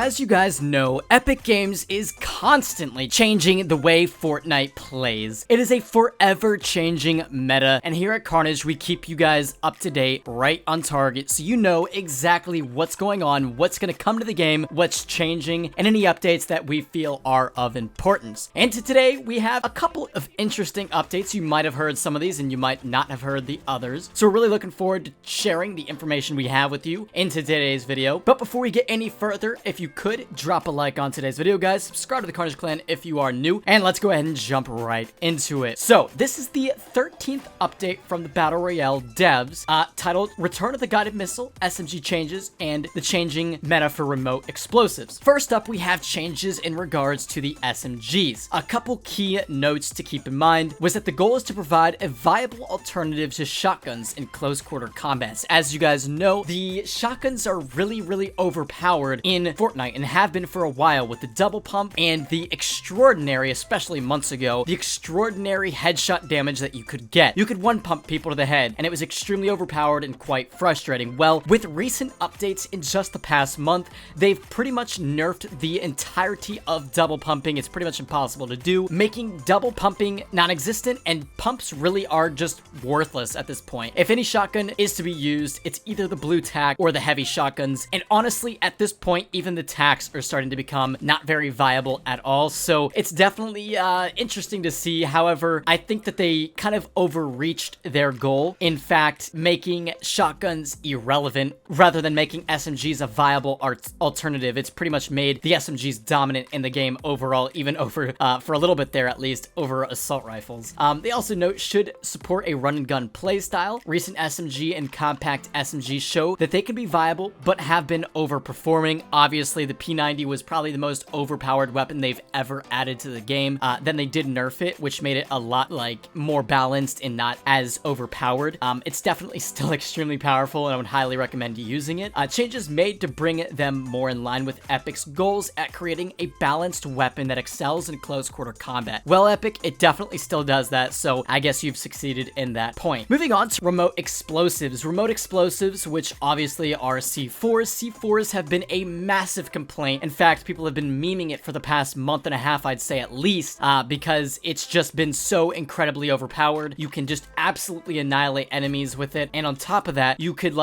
as you guys know, Epic Games is constantly changing the way Fortnite plays. It is a forever changing meta, and here at Carnage, we keep you guys up to date, right on target, so you know exactly what's going on, what's going to come to the game, what's changing, and any updates that we feel are of importance. And today, we have a couple of interesting updates. You might have heard some of these, and you might not have heard the others. So we're really looking forward to sharing the information we have with you in today's video. But before we get any further, if you could, drop a like on today's video, guys. Subscribe to the Carnage Clan if you are new, and let's go ahead and jump right into it. So, this is the 13th update from the Battle Royale devs, titled Return of the Guided Missile, SMG Changes, and the Changing Meta for Remote Explosives. First up, we have changes in regards to the SMGs. A couple key notes to keep in mind was that the goal is to provide a viable alternative to shotguns in close quarter combats. As you guys know, the shotguns are really overpowered in Fortnite and have been for a while, with the double pump and the extraordinary, especially months ago, the extraordinary headshot damage that you could get. You could one pump people to the head, and it was extremely overpowered and quite frustrating. Well, with recent updates in just the past month, they've pretty much nerfed the entirety of double pumping. It's pretty much impossible to do, making double pumping non-existent, and pumps really are just worthless at this point. If any shotgun is to be used, it's either the blue tack or the heavy shotguns, and honestly, at this point, even the tacks are starting to become not very viable at all, so it's definitely interesting to see. However, I think that they kind of overreached their goal, in fact, making shotguns irrelevant rather than making SMGs a viable alternative. It's pretty much made the SMGs dominant in the game overall, even over, for a little bit there at least, over assault rifles. They also note should support a run and gun playstyle. Recent SMG and compact SMG show that they can be viable, but have been overperforming. Obviously, the P90 was probably the most overpowered weapon they've ever added to the game. Then they did nerf it, which made it a lot more balanced and not as overpowered. It's definitely still extremely powerful, and I would highly recommend using it. Changes made to bring them more in line with Epic's goals at creating a balanced weapon that excels in close quarter combat. Well, Epic, it definitely still does that, so I guess you've succeeded in that point. Moving on to remote explosives. Remote explosives, which obviously are C4s. C4s have been a massive complaint. In fact, people have been memeing it for the past month and a half, I'd say at least, because it's just been so incredibly overpowered. You can just absolutely annihilate enemies with it, and on top of that, you could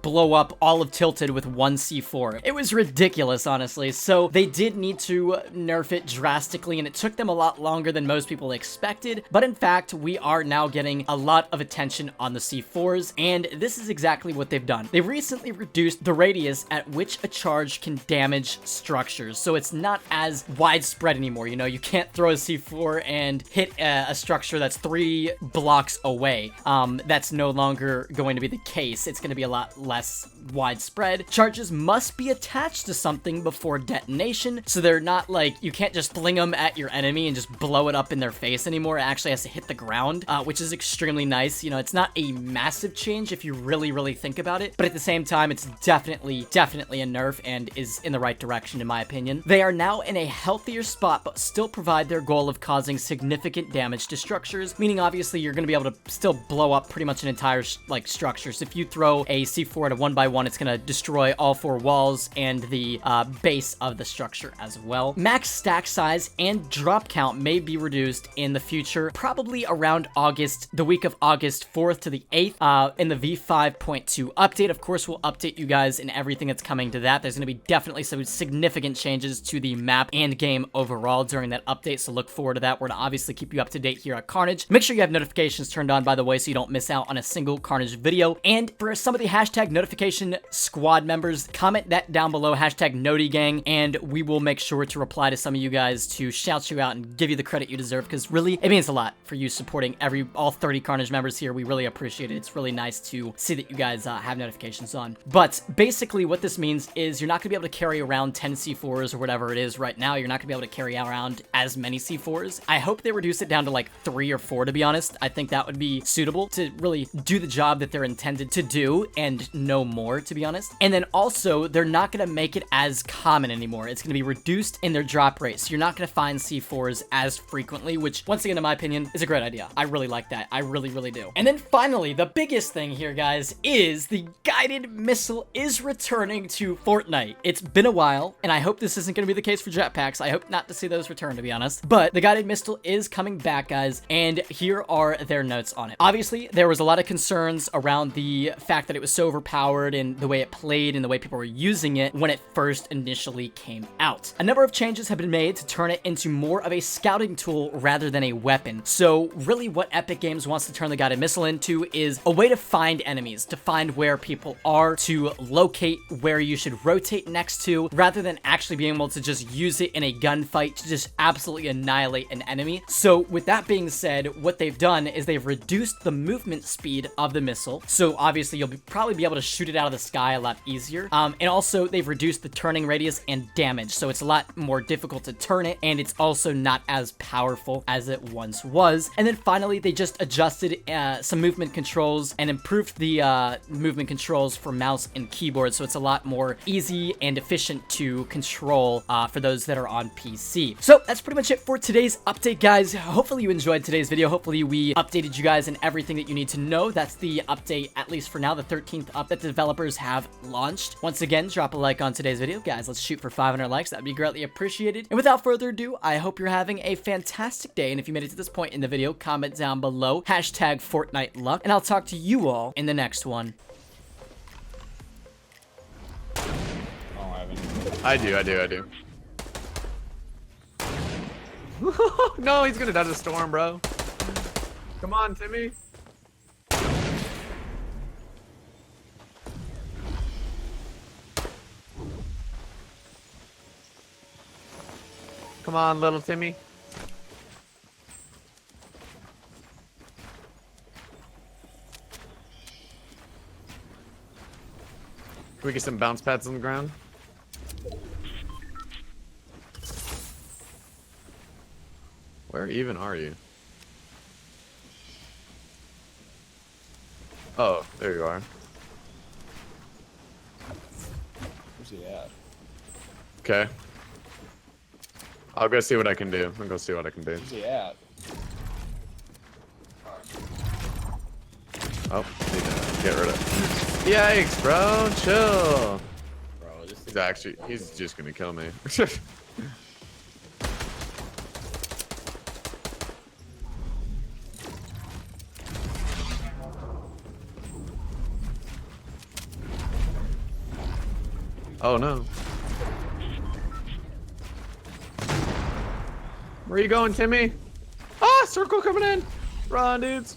blow up all of Tilted with one C4. It was ridiculous, honestly, so they did need to nerf it drastically, and it took them a lot longer than most people expected, but in fact, we are now getting a lot of attention on the C4s, and this is exactly what they've done. They recently reduced the radius at which a charge can damage structures, so it's not as widespread anymore. You know, you can't throw a C4 and hit a structure that's 3 blocks away. That's no longer going to be the case. It's going to be a lot less widespread. Charges must be attached to something before detonation, so they're not you can't just fling them at your enemy and just blow it up in their face anymore. It actually has to hit the ground, which is extremely nice. You know, it's not a massive change if you really think about it, but at the same time, it's definitely a nerf and is in the right direction, in my opinion. They are now in a healthier spot, but still provide their goal of causing significant damage to structures, meaning obviously you're going to be able to still blow up pretty much an entire structure. So if you throw a C4 at a 1x1, it's going to destroy all 4 walls and the base of the structure as well. Max stack size and drop count may be reduced in the future, probably around the week of August 4th to the 8th, in the V5.2 update. Of course, we'll update you guys in everything that's coming to that. There's going to be definitely some significant changes to the map and game overall during that update, so look forward to that. We're going to obviously keep you up to date here at Carnage. Make sure you have notifications turned on, by the way, so you don't miss out on a single Carnage video. And for some of the hashtag notification squad members, comment that down below, hashtag NotiGang, and we will make sure to reply to some of you guys to shout you out and give you the credit you deserve, because really, it means a lot for you supporting all 30 Carnage members here. We really appreciate it. It's really nice to see that you guys have notifications on. But basically, what this means is you're not going to be able to carry around 10 C4s or whatever it is right now. You're not going to be able to carry around as many C4s. I hope they reduce it down to 3 or 4, to be honest. I think that would be suitable to really do the job that they're intended to do and no more, to be honest. And then also, they're not going to make it as common anymore. It's going to be reduced in their drop rate, so you're not going to find C4s as frequently, which, once again, in my opinion, is a great idea. I really like that. I really do. And then finally, the biggest thing here, guys, is the guided missile is returning to Fortnite. It's been a a while, and I hope this isn't going to be the case for jetpacks. I hope not to see those return, to be honest. But the guided missile is coming back, guys, and here are their notes on it. Obviously, there was a lot of concerns around the fact that it was so overpowered and the way it played and the way people were using it when it first initially came out. A number of changes have been made to turn it into more of a scouting tool rather than a weapon. So really what Epic Games wants to turn the guided missile into is a way to find enemies, to find where people are, to locate where you should rotate next to, rather than actually being able to just use it in a gunfight to just absolutely annihilate an enemy. So with that being said, what they've done is they've reduced the movement speed of the missile. So obviously you'll probably be able to shoot it out of the sky a lot easier. And also they've reduced the turning radius and damage. So it's a lot more difficult to turn it, and it's also not as powerful as it once was. And then finally, they just adjusted some movement controls and improved the movement controls for mouse and keyboard. So it's a lot more easy and efficient to control for those that are on PC. So that's pretty much it for today's update, guys. Hopefully you enjoyed today's video. Hopefully we updated you guys in everything that you need to know. That's the update, at least for now, the 13th update that the developers have launched. Once again, drop a like on today's video, guys. Let's shoot for 500 likes. That'd be greatly appreciated. And without further ado, I hope you're having a fantastic day. And if you made it to this point in the video, comment down below, hashtag Fortnite luck, and I'll talk to you all in the next one. I do. No, he's gonna die to the storm, bro. Come on, Timmy. Come on, little Timmy. Can we get some bounce pads on the ground? Where even are you? Oh, there you are. Where's he at? Okay. I'll go see what I can do. I'll go see what I can do. Where's he at? Oh, need to get rid of it. Yikes, bro. Chill. Bro, this He's just gonna kill me. Oh no. Where are you going, Timmy? Ah, circle coming in. Run, dudes.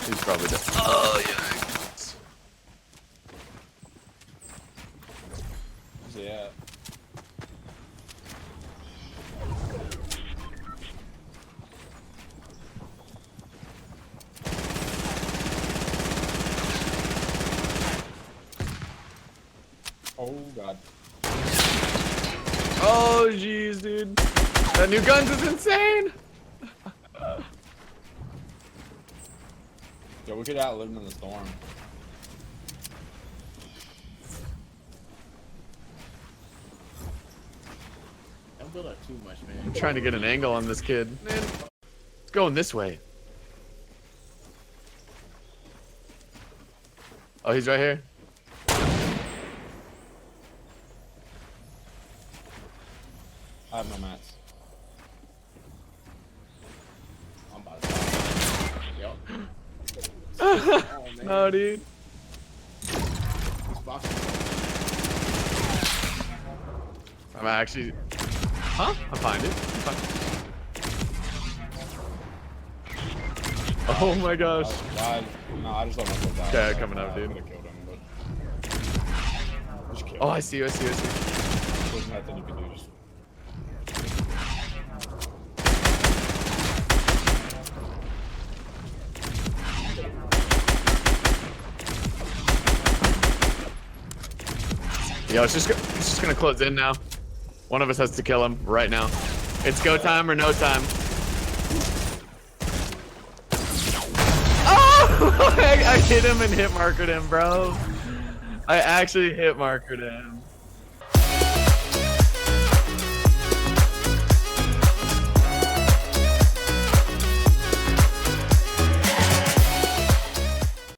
He's probably dead. Oh, yeah. Where's he at? Oh god. Oh jeez, dude. That new guns is insane. Yo, we could outlive him in the storm. Don't build up too much, man. I'm trying to get an angle on this kid. Man, it's going this way. Oh, he's right here. I have no mats. I'm about to die. Yup. Oh, man. No, dude. He's boxing. I'm actually. Huh? I'm fine, dude. I'm fine. Oh my gosh. No, I just let myself die. Okay, coming up, dude. I could have killed him, but. Just kill him. Oh, I see you. There's nothing you can do. Just. Yo, it's just gonna close in now. One of us has to kill him right now. It's go time or no time. Oh! I hit him and hit markered him, bro. I actually hit markered him.